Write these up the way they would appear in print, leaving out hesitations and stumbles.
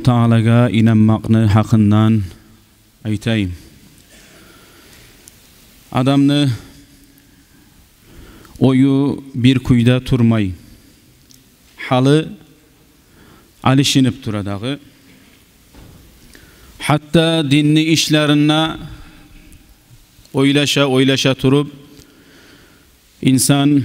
Teala'ga inanmakны hakkından aytayım. Adamны oyu bir kuyda turmay, halı alişinip turadağı, hatta dinni işlerine oylaşa turup, insan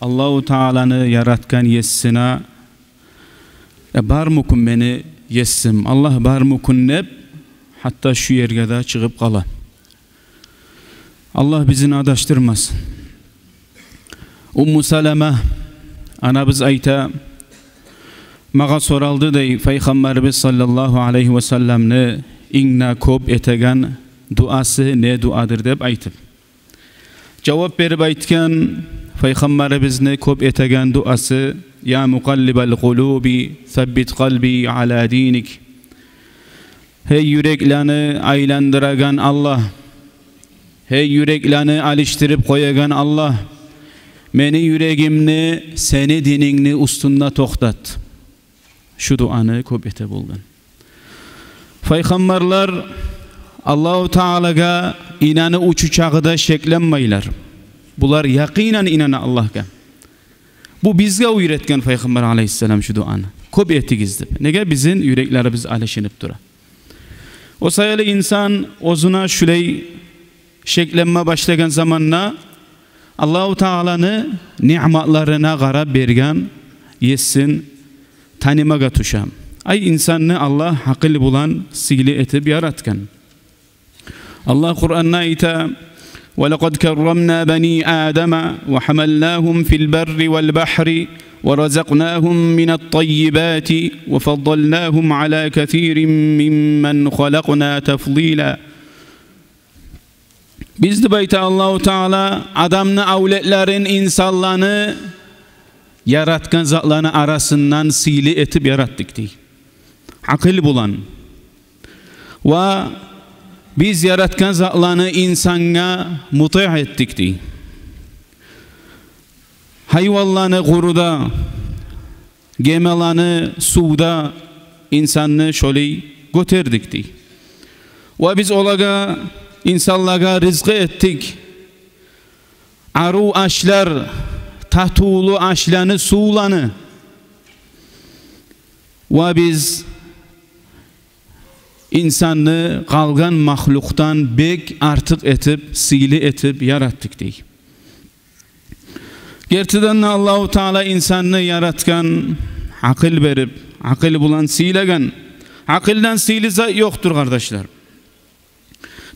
Allahu Teala'nı yaratkan yessine bar mukun beni yessim, Allah bar mukun nep, hatta şu yerge de çıkıp kala. Allah bizini adaştırmasın. Ummu Salama anabız ayta mağa soraldı dey Peygamberimiz sallallahu aleyhi ve sellem'ni inna kop etegen duası ne duadır dep aytıp. Cevap verip aytken Peygamberimizni kop etegen duası ya mukallibel kulubi thabbit kalbi ala dinik. Hey yüreklerini aylandıragan Allah, hey yüreklerini alıştırıp koyagan Allah, meni yüreğimni seni diningni ustunda toktat. Şu duanı kop ete bulgan. Peygamberler Allahu Teala'ga inanı uçuçağıda şeklenmeyler. Bular yakinen inanı Allah'a. Bu bizge öğretken Peygamber aleyhisselam şu duanı. Kop etigizdi. Nege bizim yüreklerimiz alışınıp dura. O sayılı insan ozuna şüley şeklenme başlayan zamanla Allahu Teala'nı ni'matlarına garab bergen yesin tanımaga tuşam. Ay insanı Allah hakil bulan sili etip yaratkan. Allah Kur'an'na ita وَلَقَدْ كَرَّمْنَا بَنِي آدَمَ وَحَمَلْنَاهُمْ فِي الْبَرِّ وَالْبَحْرِ وَرَزَقْنَاهُمْ مِنَ الطَّيِّبَاتِ وَفَضَّلْنَاهُمْ عَلَى كَثِيرٍ مِّمَّنْ خَلَقْنَا تَفْضِيلًا. Biz de bayta Allahu Teala adamını avletlerin insanlarını yaratkan zatlarını arasından sili etip yarattık diye. Akıl bulan. Ve biz yaratkan zatlarını insana muti' ettik diye. Hayvanlarını kuruda, gemelarını suda insanını şöyle götürdük diye. Ve biz olaga insanlara rızkı ettik. Aru aşlar, tatulu aşlanı, sulanı. Ve biz insanı kalgan mahluktan bek artık etip, sili etip yarattık diye. Gerçekten Allahu Teala insanı yaratkan, akıl verip, akıl bulan silegen, akıldan sili yoktur kardeşler.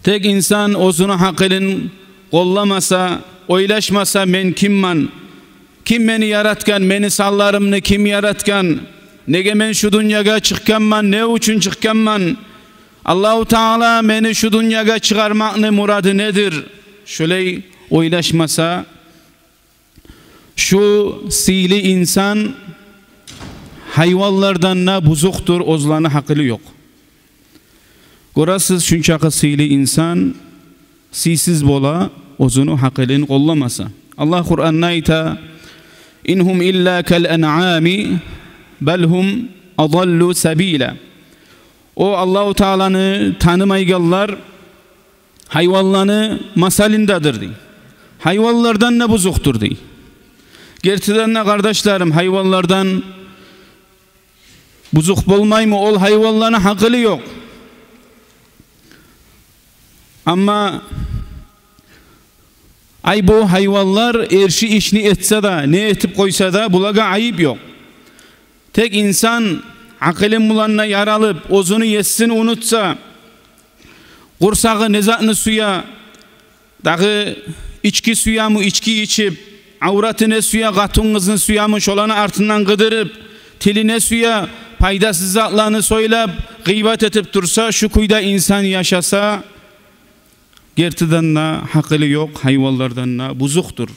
Tek insan ozunu hakkının kollamasa, oylaşmasa men kimman, kim beni yaratkan, beni sallarımını kim yaratkan, nege men şu dünyaya çıkkanman, ne üçün çıkkanman, Allahu Teala beni şu dünyaya çıkarmakны muradı nedir? Şöyle oylaşmasa, şu sili insan hayvanlardan ne buzuktur, ozlanı hakkılı yok. Gorasız şunçakı sili insan sisiz bola ozunu hakkılın kollamasa. Allah Kur'an'na ita inhum illa kel en'ami belhum adallu sabila. O Allahu Teala'nı tanımayganlar hayvanlarını masalindadır diye. Hayvanlardan ne buzuktur diye. Gerçekten ne kardeşlerim hayvanlardan buzuk bolmay mı? Ol hayvanlarına hakkılı yok. Ama ay bu hayvanlar erşi işini etse de ne etip koysa da bulaga ayıp yok. Tek insan akılın bulanına yaralıp ozunu yessin unutsa, kursağı nezatını suya, dağı içki suya mı içki içip, avratını suya, katungızın suya mı şolanı artından gıdırıp, tiline suya paydasız zatlarını soylap, gıybet etip dursa, şu kuyda insan yaşasa, gerçekten hakkılı yok, hayvanlardan buzuktur.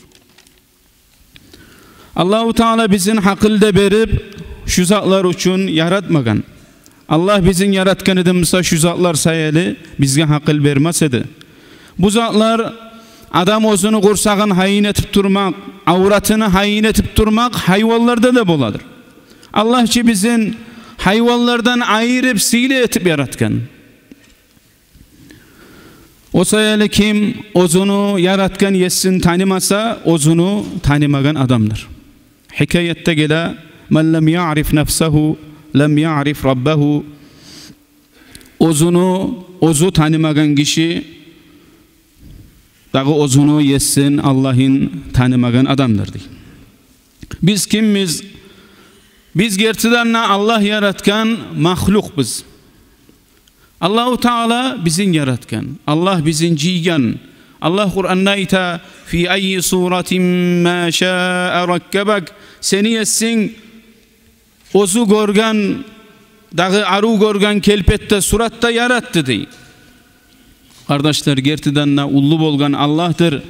Allahu Teala bizim hakkılda berip şu zatlar için yaratmagan. Allah bizim yaratkanıdımsa şu zatlar sayılı bizge hakkıl vermez edi. Bu zatlar adam ozunu kursağın hayin etip durmak, avratını hayin etip durmak hayvanlarda da boladır. Allah ki bizim hayvanlardan ayırıp sile etip yaratgan. O sayılı kim ozunu yaratgan yesin tanımasa ozunu tanımagan adamdır. Hikayette gele men lem ya'rif nefsehu lem ya'rif rabbehu. Ozu tanımagan kişi dağı ozunu yesin Allah'ın tanımagan adamdır diye. Biz kimmiz? Biz gerçekten Allah yaratgan mahluk biz. Allahu Teala bizim yaratgan. Allah bizim ciygan. Allah Kur'an'da ita fi ayyi suratin ma şa'a rakkabak. Seni yesin ozu gorgan, dağı aru gorgan kelpette suratta yarattı diye. Kardeşler gerçekten ullu bolgan Allah'tır.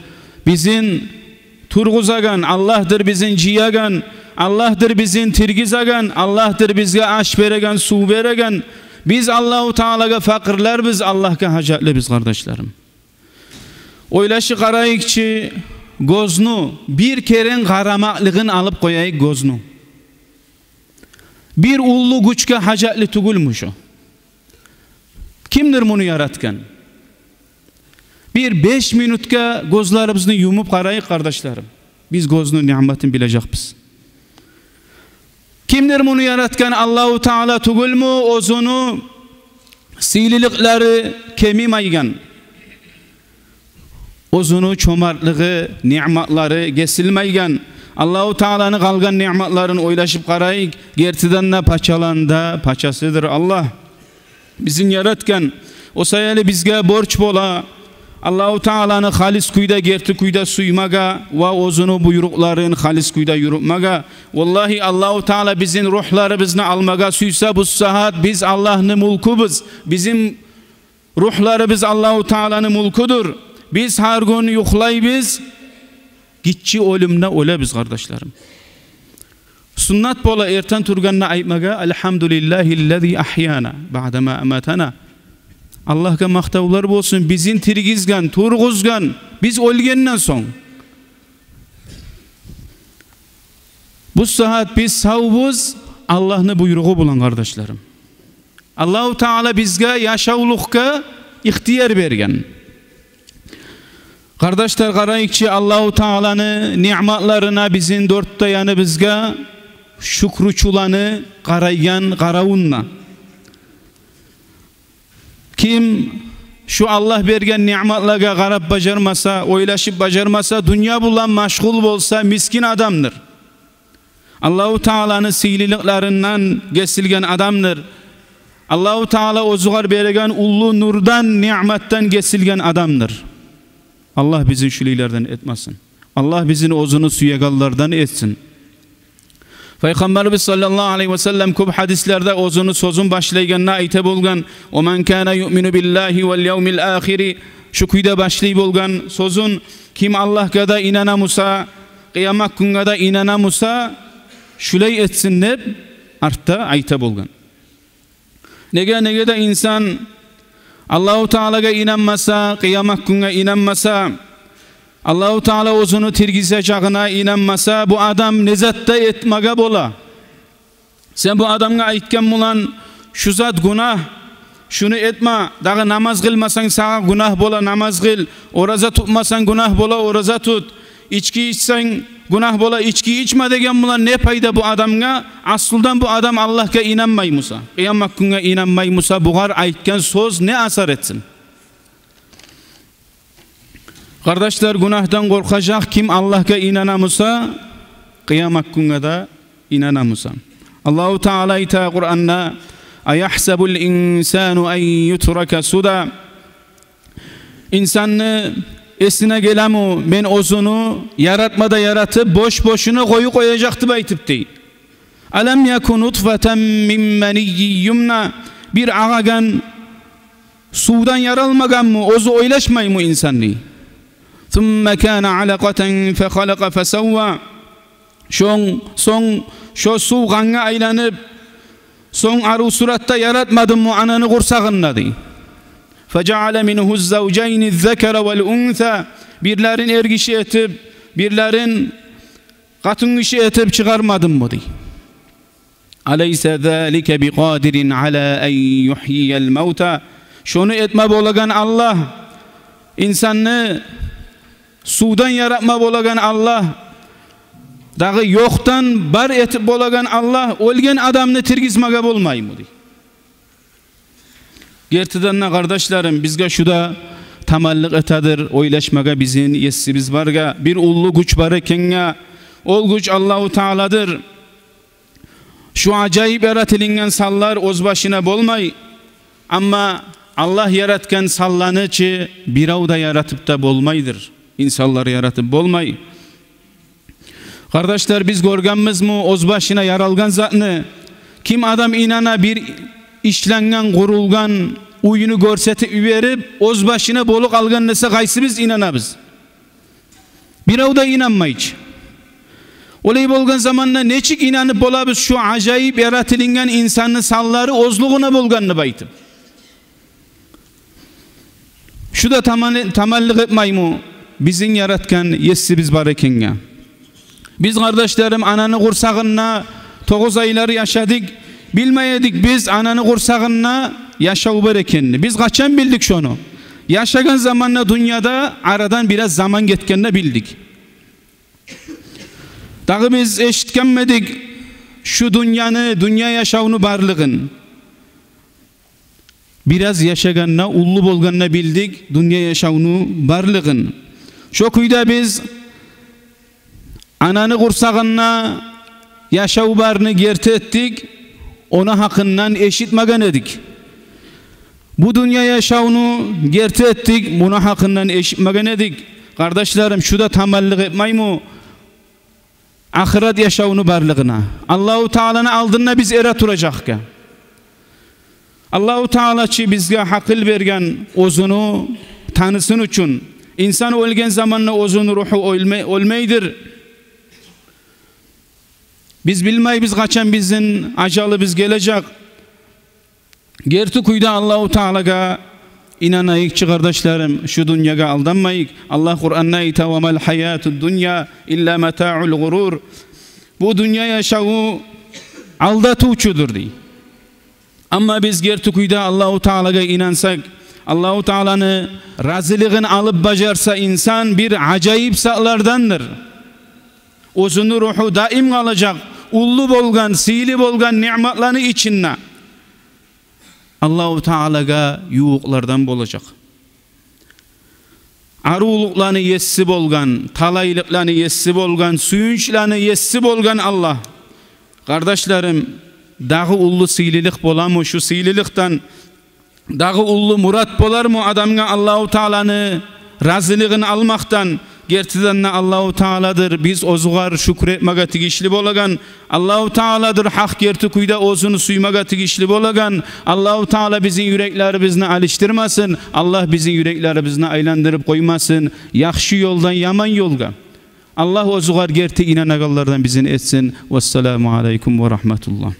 Bizim turguzagan Allah'tır, bizim ciyagan Allah'tır, bizim tirgizagan Allah'tır, bizge aş beregan, su beregan. Biz Allahu Teala'ga fakirler, biz Allah'a hacatlı biz kardeşlerim. Oylaşı qarayıkçı gözünü bir keren qaramaklıgını alıp koyayık gözünü. Bir ullu güçke hacatlı tugulmuş o. Kimdir bunu yaratgan? Bir 5 minutka gözlerimizni yumup qarayık kardeşlerim. Biz gözünün nimetini bilecek biz. Kimdir bunu yaratgan? Allahu Teala tugulmu ozunu sililikleri kemimaygan. Ozunu çomartlığı, nimetleri gesilmaygan. Allahu Teala'nın kalgan nimetlerini oylaşıp qarayık. Gerçekten paçalanda paçasıdır Allah. Bizim yaratgan. O sayılı bizge borç bola. Allahu Teala'nın halis kuyda gerti kuyda suymaga ve ozunu buyrukların halis kuyda yürütmaga. Vallahi Allahu Teala bizim ruhları bizne almaga suysa bu saat biz Allah'ın mulkubuz. Bizim ruhları biz Allahu Teala'nın mulkudur. Biz her gün yuhlaybız. Gitçi ölümde öle biz kardeşlerim. Sünnet bola erten turganna aytmaga elhamdülillahillezî ahyana ba'dema amatana. Allah'a maktavlar olsun bizim tirgizgan, turguzgan, biz ölgenden son. Bu saat biz savbuz Allah'ın buyruğu bulan kardeşlerim. Allahu Teala bizge yaşaulukka ihtiyar bergen. Kardeşler qarayıkçı Allahu Teala'nın nimetlerine bizim dört dayanı bizge şükruçulanı qaraygan qaravunna. Kim şu Allah bergen nimetlerine qarab bacarmasa, oylaşıp bacarmasa, dünya bulan maşgul bolsa miskin adamdır. Allahu Teala'nın siyiliklerinden gesilgen adamdır. Allahu Teala ozugar bergen ullu nurdan, nimetten gesilgen adamdır. Allah bizi şulilerden etmesin. Allah bizim ozunu suyagallardan etsin. Peygamberimiz sallallahu aleyhi ve sellem kub hadislerde ozunu sözün başlayganına ayta bolgan o men kana yu'minu billahi vel yevmil ahiri şu kuyda başlay bolgan sözün kim Allah'a da inanamusa kıyamet gününe da inanamusa şulay etsin deb artta ayta bolgan. Nege de insan Allahu Teala'ga inanmasa, kıyamet gününe inanmasa, Allahu Teala ozunu tirgizeceğine inanmasa, bu adam nezatta etmege bola. Sen bu adamga aytken bulan, şu zat günah, şunu etme, dağı namaz kılmasan sağa günah bola, namaz kıl, oraza tutmasan günah bola, oraza tut, içki içsen günah bola, içki içme degen bulan ne payda bu adamga? Aslından bu adam Allah'a inanmay musa, kıyamet gününe inanmay musa, buğar aytken söz ne asar etsin? Kardeşler günahdan korkacak kim Allah'a inanamusa kıyamet gününe de inanamusa. Allahu Teala ita Kur'an'da ayahsabul insanu en yutraka suda. İnsanı esine gelemu men ozunu yaratmada yaratıp boş boşuna koyacaktı baytıp değil. Alam yakun nutfeten min meniyyi yumna. Bir ağagan sudan yaralmagan mı ozu oylaşmay mı insanlığı? ثُمَّ كَانَ عَلَقَةً فَخَلَقَ فَسَوَّى. Şu su kanına aylanıp son arı suratta yaratmadın mı ananı kursağınla diye. فَجَعَلَ مِنْهُ الزَّوْجَيْنِ الذَّكَرَ وَالْاُنْثَى. Birlerin ergişi etip, birlerin katın işi etip çıkarmadın mı diye. Aleyse zâlike biqadirin ala en yuhyiyel mevta. Şunu etme bolagan Allah, insanı sudan yaratma bolagan Allah, dağı yoktan bar etip bolagan Allah, ölgen adamını tirgizmaga bolmayı mı? Gertiden kardeşlerim, bizge şuda tamallık etadir, oylaşmaga bizim yesimiz varga, bir ullu güç var ekenge, ol güç Allahu Teala'dır. Şu acayip yaratilingen sallar öz başına bolmay, ama Allah yaratgan sallanı çi bir avda yaratıp da bolmaydır. İnsanlar yaratıp bolmay. Kardeşler, biz görgenmiz mi öz başına yaralgan zatını? Kim adam inana bir işlengen, kurulgan uyunu görsetip verip öz başına boluk algan nese qaysı biz inanabız? Bir avda inanmayız. Olay bolgan zamanla neçik inanıp bolabız şu acayip yaratilingen insanın salları ozluğuna bolganını baytım. Şu da tamallık etmaymu bizim yaratgan yesimiz var ekenge. Biz kardeşlerim ananı kursağına 9 ayları yaşadık. Bilmeyedik biz ananı kursağına yaşağı var ekenini. Biz kaçan bildik şunu. Yaşagan zamanla dünyada aradan biraz zaman getkenini bildik. Dağı biz eşitkenmedik şu dünya yaşağını barlığın. Biraz yaşaganna, ullu bolganna bildik dünya yaşağını barlığın. Şu kuyda biz ananı kursağına yaşağı barını gerte ettik, ona hakkından eşitmagan edik. Bu dünya yaşağını gerte ettik, buna hakkından eşitmagan edik. Kardeşlerim, şu da tamallık etmaymu ahiret yaşağını barlığına. Allahu Teala'nın aldığına biz ere turacakka. Allahu Teala çi bizge hakıl bergen ozunu tanısın üçün. İnsan ölgen zamanla ozunu ruhu ölmeydir. Biz bilmey biz kaçan bizin acalı biz gelecek. Gerti kuyda Allahu Teala'ga inanayık kardeşlerim, şu dünyaga aldanmayık. Allah Kur'an'na ayta ve mel hayatud dunya illa meta'ul gurur. Bu dünya yaşağı aldatıcıdır diye. Ama biz gerçekten Allahu Teala'ya inansak, Allahu Teala'nın razılığını alıp bacarsa insan bir acayip sağlardandır. Özünü ruhu daim kalacak. Ullu bolgan, sili bolgan nimetlerini içinde Allahu Teala'ga yuğuklardan bolacak. Aruluklarını yessi bolgan, talaylıklarını yessi bolgan, suyunçlarını yessi bolgan Allah. Kardeşlerim, dağı ullu sililik bolamı şu sililikten, dağı ullu murat bolar mı adamga Allahu Teala'nı razılığını almaktan? Gerçekten Allahu Teala'dır. Biz ozugar şükretmege tigişli bolagan. Allahu Teala'dır. Hak gerçekten ozunu suymaga tigişli bolagan. Allahu Teala bizim yüreklerimizni alıştırmasın. Allah bizim yüreklerimizni aylandırıp koymasın. Yaxşı yoldan yaman yolga. Allah ozugar gerçekten inanagallardan bizini etsin. Vesselamu aleykum ve rahmetullah.